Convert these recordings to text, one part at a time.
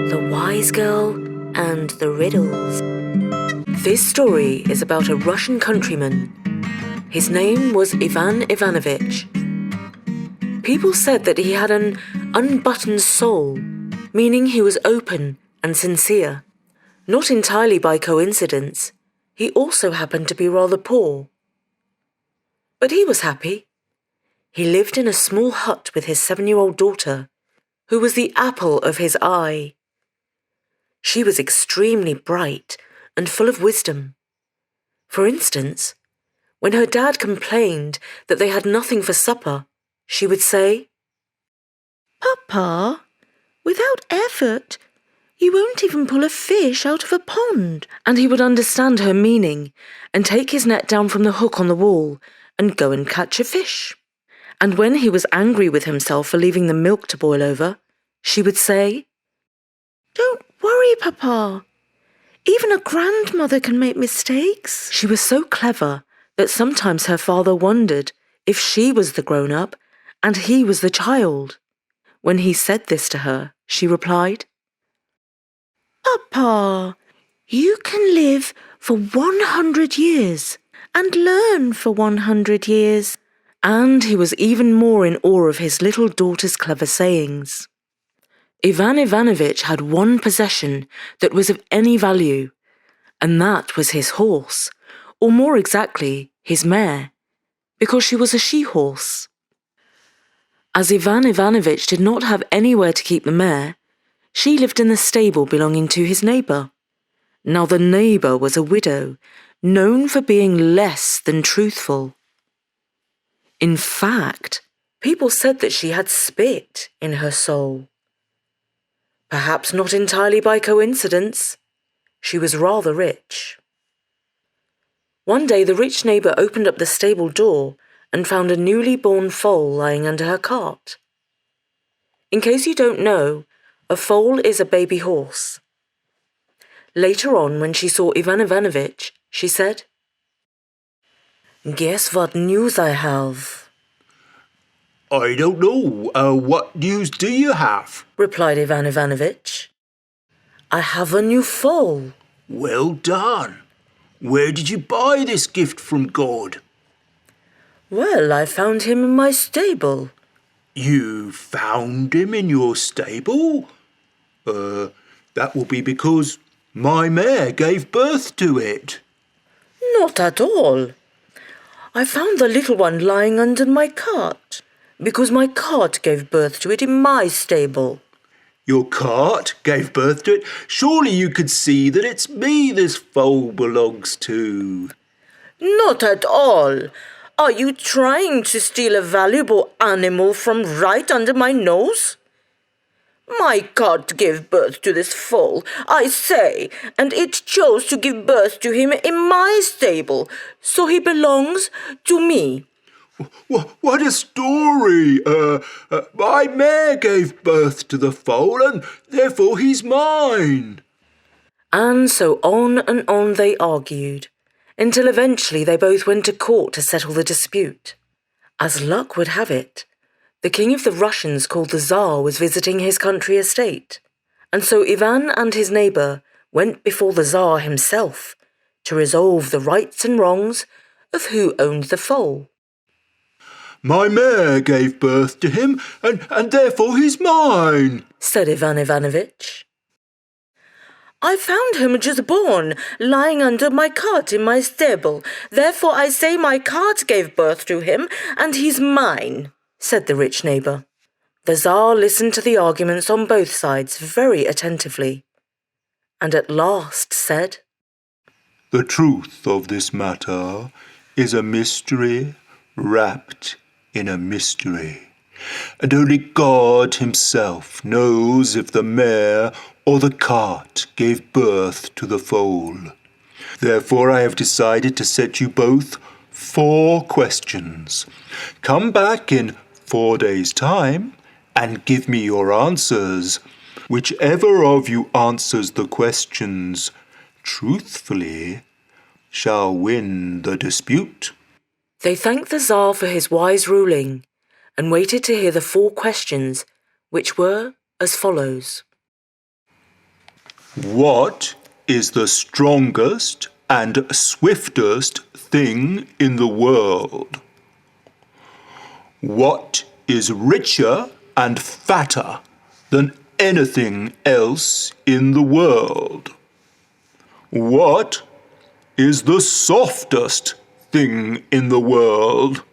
The Wise Girl and the Riddles. This story is about a Russian countryman. His name was Ivan Ivanovich. People said that he had an unbuttoned soul, meaning he was open and sincere. Not entirely by coincidence, he also happened to be rather poor. But he was happy. He lived in a small hut with his 7-year-old daughter, who was the apple of his eye. She was extremely bright and full of wisdom. For instance, when her dad complained that they had nothing for supper, she would say, "Papa, without effort, you won't even pull a fish out of a pond." And he would understand her meaning and take his net down from the hook on the wall and go and catch a fish. And when he was angry with himself for leaving the milk to boil over, she would say, "Don't worry, Papa. Even a grandmother can make mistakes." She was so clever that sometimes her father wondered if she was the grown-up and he was the child. When he said this to her, she replied, "Papa, you can live for 100 years and learn for 100 years. And he was even more in awe of his little daughter's clever sayings. Ivan Ivanovich had one possession that was of any value, and that was his horse, or more exactly, his mare, because she was a she-horse. As Ivan Ivanovich did not have anywhere to keep the mare, she lived in the stable belonging to his neighbour. Now the neighbour was a widow, known for being less than truthful. In fact, people said that she had spit in her soul. Perhaps not entirely by coincidence. She was rather rich. One day the rich neighbour opened up the stable door and found a newly born foal lying under her cart. In case you don't know, a foal is a baby horse. Later on, when she saw Ivan Ivanovich, she said, "Guess what news I have?" "I don't know. What news do you have?" replied Ivan Ivanovich. "I have a new foal." "Well done. Where did you buy this gift from God?" "Well, I found him in my stable." "You found him in your stable? That will be because my mare gave birth to it." "Not at all. I found the little one lying under my cart, because my cart gave birth to it in my stable." "Your cart gave birth to it? Surely you could see that it's me this foal belongs to." "Not at all. Are you trying to steal a valuable animal from right under my nose? My cart gave birth to this foal, I say, and it chose to give birth to him in my stable, so he belongs to me." What a story! My mare gave birth to the foal and therefore he's mine. And so on they argued, until eventually they both went to court to settle the dispute. As luck would have it, the king of the Russians called the Tsar was visiting his country estate, and so Ivan and his neighbour went before the Tsar himself to resolve the rights and wrongs of who owned the foal. "My mare gave birth to him and therefore he's mine," said Ivan Ivanovich. "I found him just born, lying under my cart in my stable. Therefore I say my cart gave birth to him, and he's mine," said the rich neighbour. The Tsar listened to the arguments on both sides very attentively, and at last said, "The truth of this matter is a mystery wrapped in a mystery, and only God himself knows if the mare or the cart gave birth to the foal. Therefore I have decided to set you both 4 questions. Come back in 4 days' time and give me your answers. Whichever of you answers the questions truthfully shall win the dispute." They thanked the Tsar for his wise ruling and waited to hear the 4 questions, which were as follows. What is the strongest and swiftest thing in the world? What is richer and fatter than anything else in the world? What is the softest thing in the world?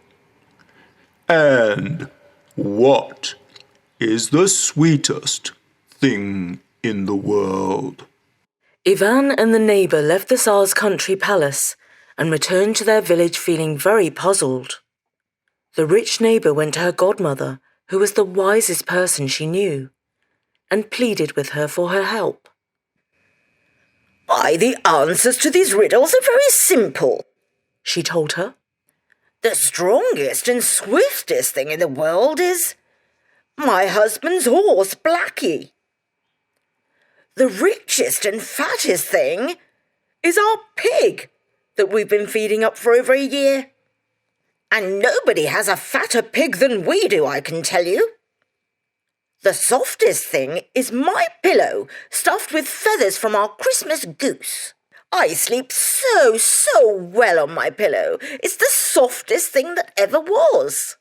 And what is the sweetest thing in the world? Ivan and the neighbour left the Tsar's country palace and returned to their village feeling very puzzled. The rich neighbour went to her godmother, who was the wisest person she knew, and pleaded with her for her help. "Why, the answers to these riddles are very simple," she told her. "The strongest and swiftest thing in the world is my husband's horse, Blackie. The richest and fattest thing is our pig that we've been feeding up for over a year. And nobody has a fatter pig than we do, I can tell you. The softest thing is my pillow stuffed with feathers from our Christmas goose. I sleep so well on my pillow. It's the softest thing that ever was.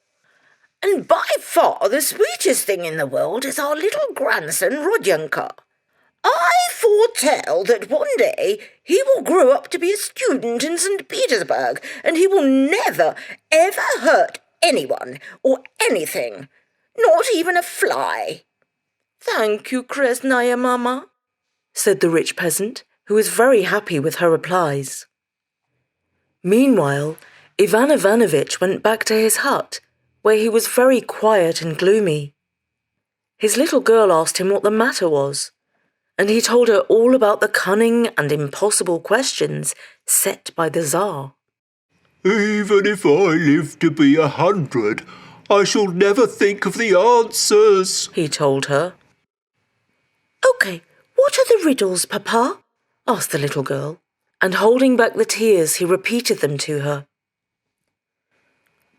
And by far the sweetest thing in the world is our little grandson, Rodyanka. I foretell that one day he will grow up to be a student in St. Petersburg, and he will never, ever hurt anyone or anything, not even a fly." "Thank you, Kresnaya Mama," said the rich peasant, who was very happy with her replies. Meanwhile, Ivan Ivanovitch went back to his hut, where he was very quiet and gloomy. His little girl asked him what the matter was, and he told her all about the cunning and impossible questions set by the Tsar. Even if I live to be 100, I shall never think of the answers, he told her. "Okay, what are the riddles, Papa?" asked the little girl, and holding back the tears, he repeated them to her.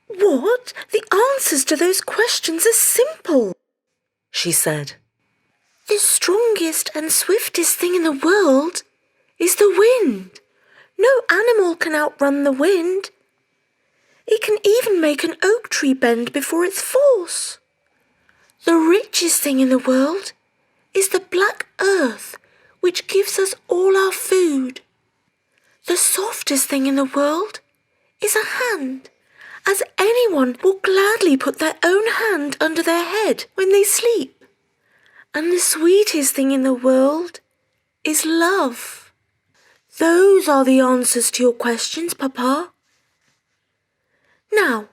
"What? The answers to those questions are simple," she said. "The strongest and swiftest thing in the world is the wind. No animal can outrun the wind. It can even make an oak tree bend before its force. The richest thing in the world is the black earth, which gives us all our food. The softest thing in the world is a hand, as anyone will gladly put their own hand under their head when they sleep. And the sweetest thing in the world is love. Those are the answers to your questions, Papa. Now,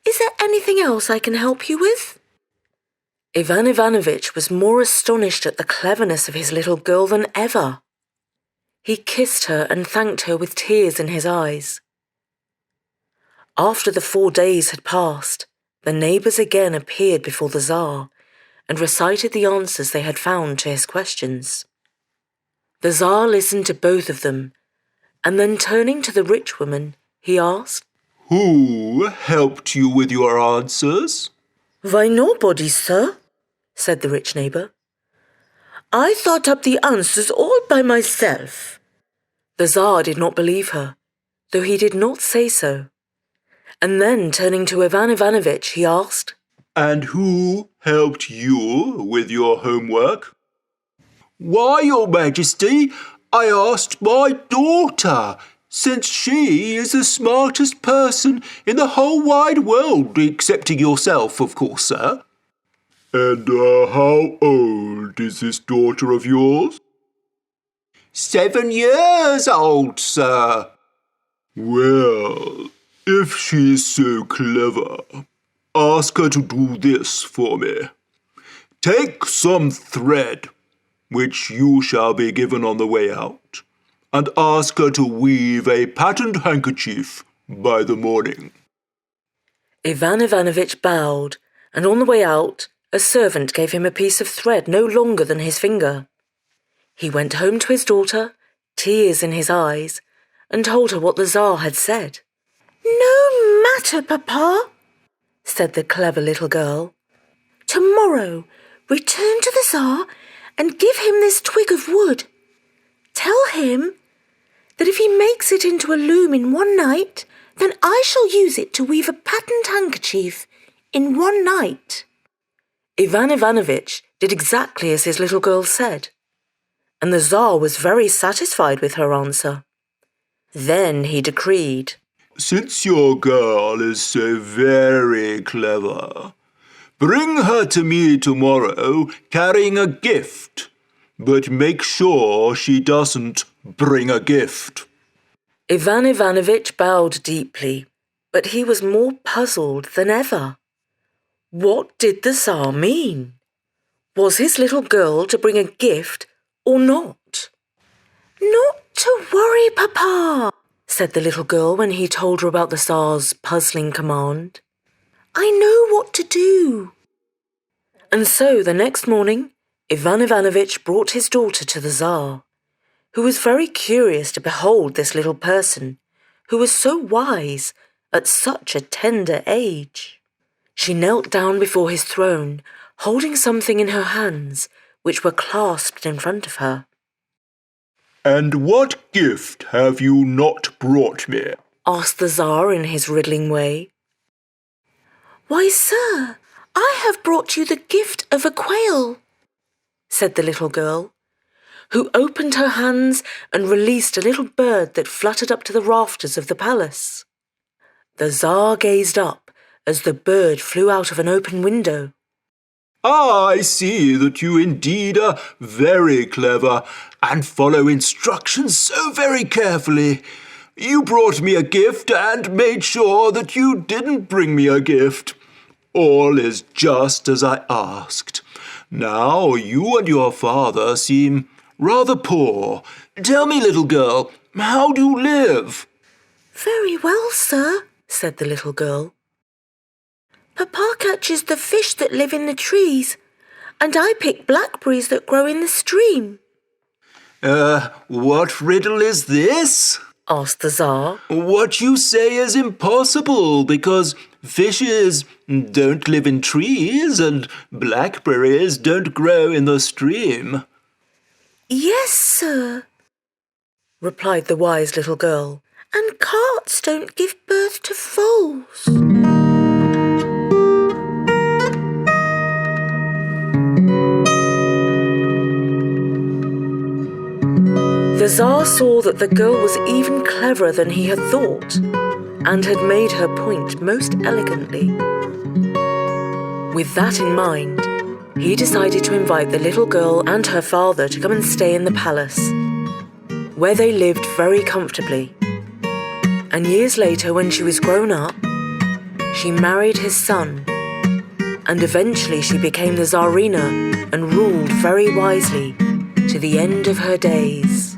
is there anything else I can help you with?" Ivan Ivanovitch was more astonished at the cleverness of his little girl than ever. He kissed her and thanked her with tears in his eyes. After the 4 days had passed, the neighbours again appeared before the Tsar and recited the answers they had found to his questions. The Tsar listened to both of them, and then turning to the rich woman, he asked, Who helped you with your answers? "Why, nobody, sir," said the rich neighbour. "I thought up the answers all by myself." The Tsar did not believe her, though he did not say so. And then, turning to Ivan Ivanovitch, he asked, And who helped you with your homework? Why, Your Majesty, I asked my daughter, since she is the smartest person in the whole wide world, excepting yourself, of course, sir. And how old is this daughter of yours? 7 years old, sir. Well, if she is so clever, ask her to do this for me. Take some thread, which you shall be given on the way out, and ask her to weave a patterned handkerchief by the morning. Ivan Ivanovitch bowed, and on the way out, a servant gave him a piece of thread no longer than his finger. He went home to his daughter, tears in his eyes, and told her what the Tsar had said. "No matter, Papa," said the clever little girl. "Tomorrow, return to the Tsar and give him this twig of wood. Tell him that if he makes it into a loom in one night, then I shall use it to weave a patterned handkerchief in one night." Ivan Ivanovitch did exactly as his little girl said, and the Tsar was very satisfied with her answer. Then he decreed, "Since your girl is so very clever, bring her to me tomorrow carrying a gift, but make sure she doesn't bring a gift." Ivan Ivanovitch bowed deeply, but he was more puzzled than ever. What did the Tsar mean? Was his little girl to bring a gift or not? "Not to worry, Papa," said the little girl when he told her about the Tsar's puzzling command. "I know what to do." And so the next morning, Ivan Ivanovitch brought his daughter to the Tsar, who was very curious to behold this little person who was so wise at such a tender age. She knelt down before his throne, holding something in her hands, which were clasped in front of her. "And what gift have you not brought me?" asked the Tsar in his riddling way. "Why, sir, I have brought you the gift of a quail," said the little girl, who opened her hands and released a little bird that fluttered up to the rafters of the palace. The Tsar gazed up as the bird flew out of an open window. "I see that you indeed are very clever and follow instructions so very carefully. You brought me a gift and made sure that you didn't bring me a gift. All is just as I asked. Now you and your father seem rather poor. Tell me, little girl, how do you live?" "Very well, sir," said the little girl. "Papa catches the fish that live in the trees, and I pick blackberries that grow in the stream." What riddle is this?" asked the Tsar. "What you say is impossible, because fishes don't live in trees and blackberries don't grow in the stream." "Yes, sir," replied the wise little girl, "and carts don't give birth to foals." The Tsar saw that the girl was even cleverer than he had thought, and had made her point most elegantly. With that in mind, he decided to invite the little girl and her father to come and stay in the palace, where they lived very comfortably. And years later, when she was grown up, she married his son, and eventually she became the Tsarina and ruled very wisely to the end of her days.